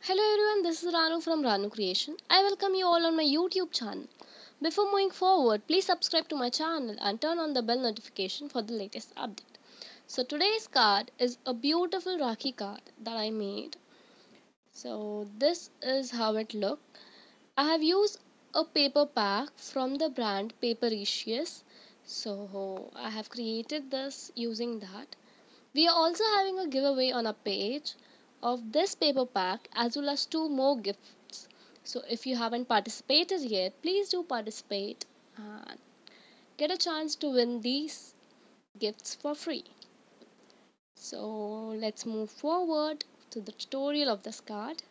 Hello everyone, this is Ranu from Ranu Creation. I welcome you all on my YouTube channel. Before moving forward, please subscribe to my channel and turn on the bell notification for the latest update. So today's card is a beautiful Rakhi card that I made. So this is how it looks. I have used a paper pack from the brand Papericious. So I have created this using that. We are also having a giveaway on our page of this paper pack as well as two more gifts. So if you haven't participated yet, please do participate and get a chance to win these gifts for free. So let's move forward to the tutorial of this card.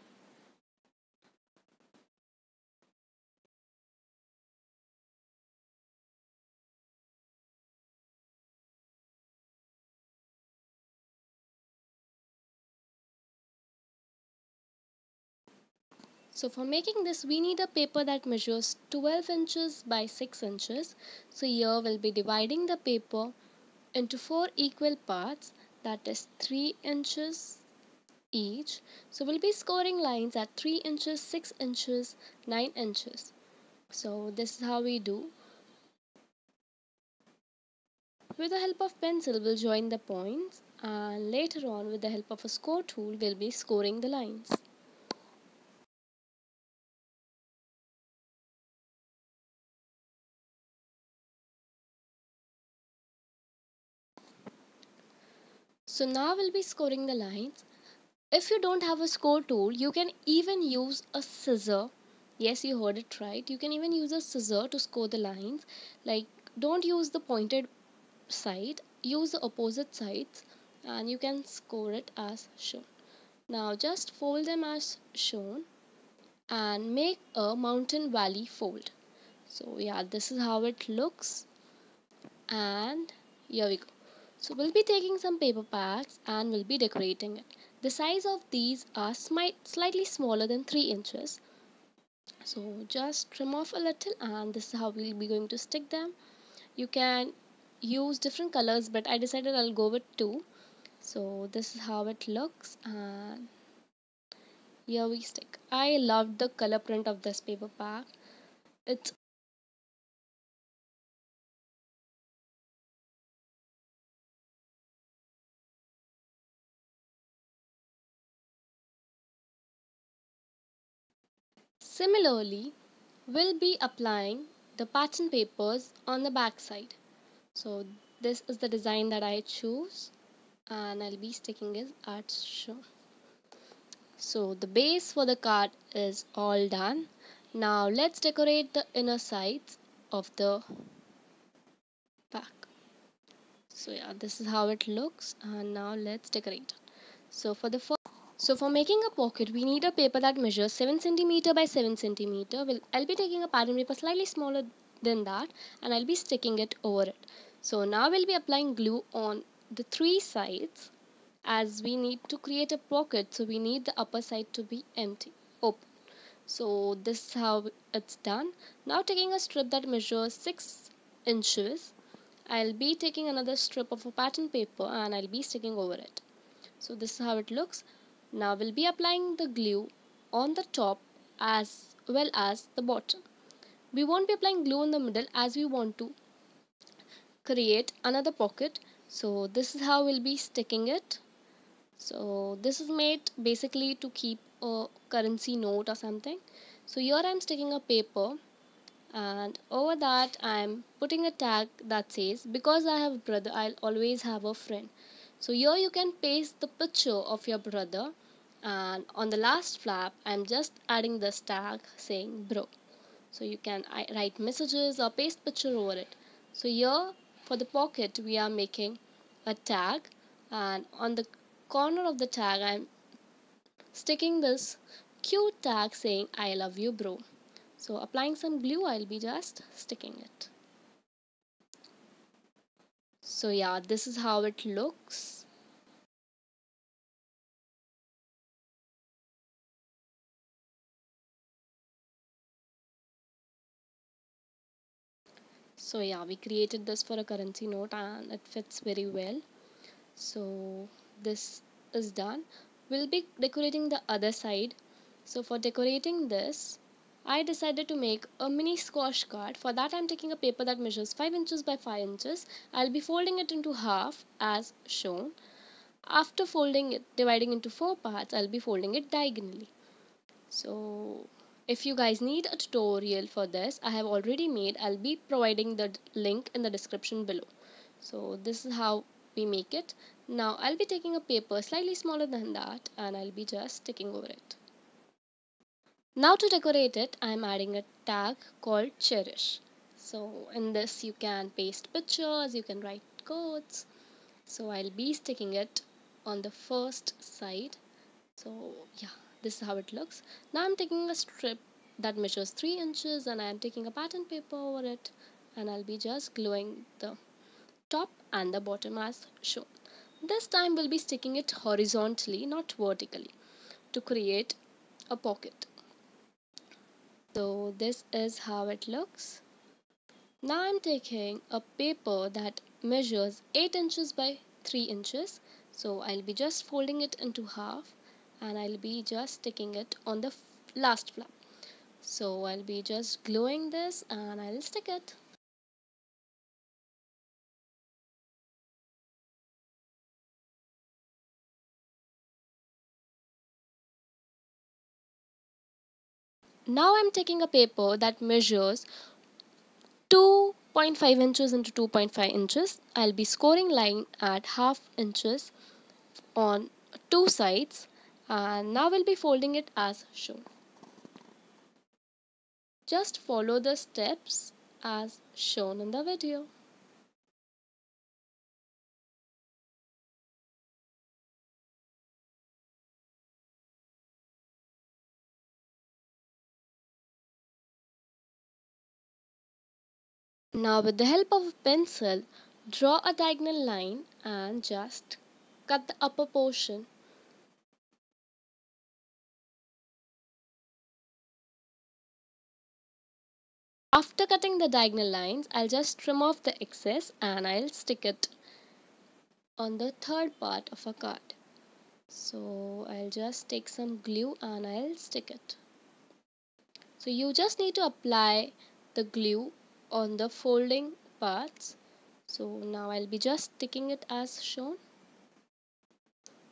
So for making this, we need a paper that measures 12 inches by 6 inches. So here we'll be dividing the paper into 4 equal parts, that is 3 inches each. So we'll be scoring lines at 3 inches, 6 inches, 9 inches. So this is how we do. With the help of pencil, we'll join the points, and later on with the help of a score tool, we'll be scoring the lines. So now we'll be scoring the lines. If you don't have a score tool, you can even use a scissor. Yes, you heard it right. You can even use a scissor to score the lines. Like, don't use the pointed side, use the opposite sides, and you can score it as shown. Now just fold them as shown and make a mountain valley fold. So yeah, this is how it looks, and here we go. So we'll be taking some paper packs and we'll be decorating it. The size of these are slightly smaller than 3 inches. So just trim off a little, and this is how we'll be going to stick them. You can use different colors, but I decided I'll go with two. So this is how it looks, and here we stick. I loved the color print of this paper pack. It's Similarly, we'll be applying the pattern papers on the back side. So this is the design that I choose, and I'll be sticking it as shown. So the base for the card is all done. Now let's decorate the inner sides of the pack. So yeah, this is how it looks, and now let's decorate. So for making a pocket, we need a paper that measures 7 centimeter by 7 centimeter. I'll be taking a pattern paper slightly smaller than that, and I'll be sticking it over it. So now we'll be applying glue on the three sides, as we need to create a pocket, so we need the upper side to be empty, open. So this is how it's done. Now taking a strip that measures 6 inches, I'll be taking another strip of a pattern paper and I'll be sticking over it. So this is how it looks. Now we'll be applying the glue on the top as well as the bottom. We won't be applying glue in the middle as we want to create another pocket. So this is how we'll be sticking it. So this is made basically to keep a currency note or something. So here I'm sticking a paper, and over that I'm putting a tag that says, because I have a brother, I'll always have a friend. So here you can paste the picture of your brother, and on the last flap I'm just adding this tag saying bro. So you can write messages or paste picture over it. So here for the pocket we are making a tag, and on the corner of the tag I'm sticking this cute tag saying I love you bro. So applying some glue, I'll be just sticking it. So yeah, this is how it looks. So yeah, we created this for a currency note and it fits very well. So this is done. We'll be decorating the other side. So for decorating this, I decided to make a mini squash card. For that I'm taking a paper that measures 5 inches by 5 inches. I'll be folding it into half as shown. After folding it, dividing into 4 parts, I'll be folding it diagonally. So if you guys need a tutorial for this, I have already made. I'll be providing the link in the description below. So this is how we make it. Now I'll be taking a paper slightly smaller than that and I'll be just sticking over it. Now to decorate it, I'm adding a tag called Cherish. So in this you can paste pictures, you can write quotes. So I'll be sticking it on the first side. So yeah, this is how it looks. Now I'm taking a strip that measures 3 inches and I'm taking a pattern paper over it and I'll be just gluing the top and the bottom as shown. This time we'll be sticking it horizontally, not vertically, to create a pocket. So this is how it looks. Now I'm taking a paper that measures 8 inches by 3 inches. So I'll be just folding it into half and I'll be just sticking it on the last flap. So I'll be just gluing this and I'll stick it. Now I'm taking a paper that measures 2.5 inches into 2.5 inches. I'll be scoring line at half inches on two sides and now we'll be folding it as shown. Just follow the steps as shown in the video. Now with the help of a pencil, draw a diagonal line and just cut the upper portion. After cutting the diagonal lines, I'll just trim off the excess and I'll stick it on the third part of a card. So I'll just take some glue and I'll stick it. So you just need to apply the glue on the folding parts. So now I'll be just sticking it as shown.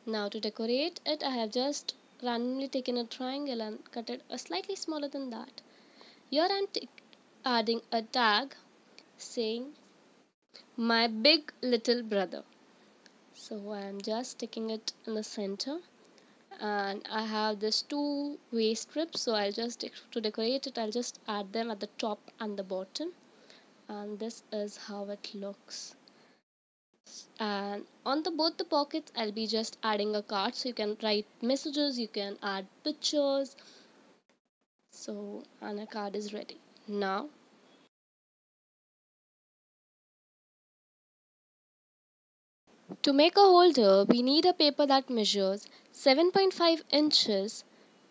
Now to decorate it, I have just randomly taken a triangle and cut it a slightly smaller than that. Here I'm adding a tag saying my big little brother. So I'm just sticking it in the center and I have this two-way strips, so I'll just to decorate it I'll just add them at the top and the bottom, and this is how it looks. And on the both the pockets I'll be just adding a card, so you can write messages, you can add pictures. So and a card is ready. Now to make a holder we need a paper that measures 7.5 inches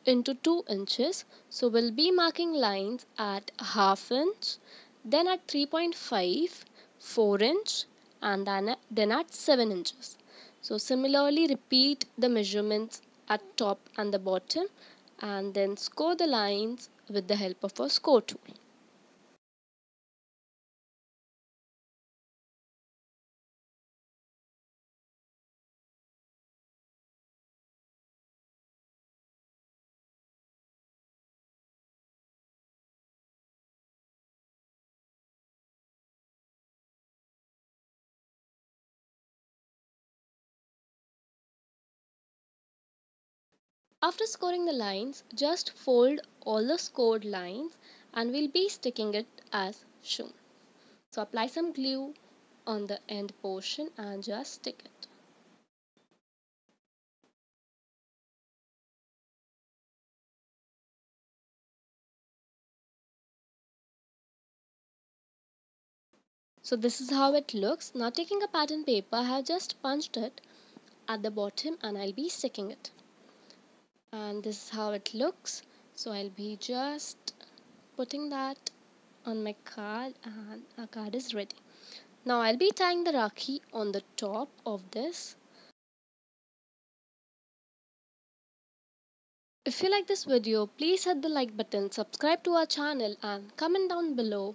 into 2 inches. So we'll be marking lines at half inch, then at 3.5, 4 inch, and then at 7 inches. So similarly repeat the measurements at top and the bottom and then score the lines with the help of a score tool. After scoring the lines, just fold all the scored lines and we'll be sticking it as shown. So apply some glue on the end portion and just stick it. So this is how it looks. Now taking a pattern paper, I have just punched it at the bottom and I'll be sticking it. And this is how it looks. So I'll be just putting that on my card and our card is ready. Now I'll be tying the Rakhi on the top of this. If you like this video, please hit the like button, subscribe to our channel and comment down below.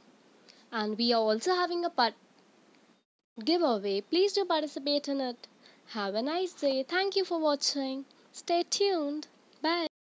And we are also having a giveaway. Please do participate in it. Have a nice day. Thank you for watching. Stay tuned. Bye.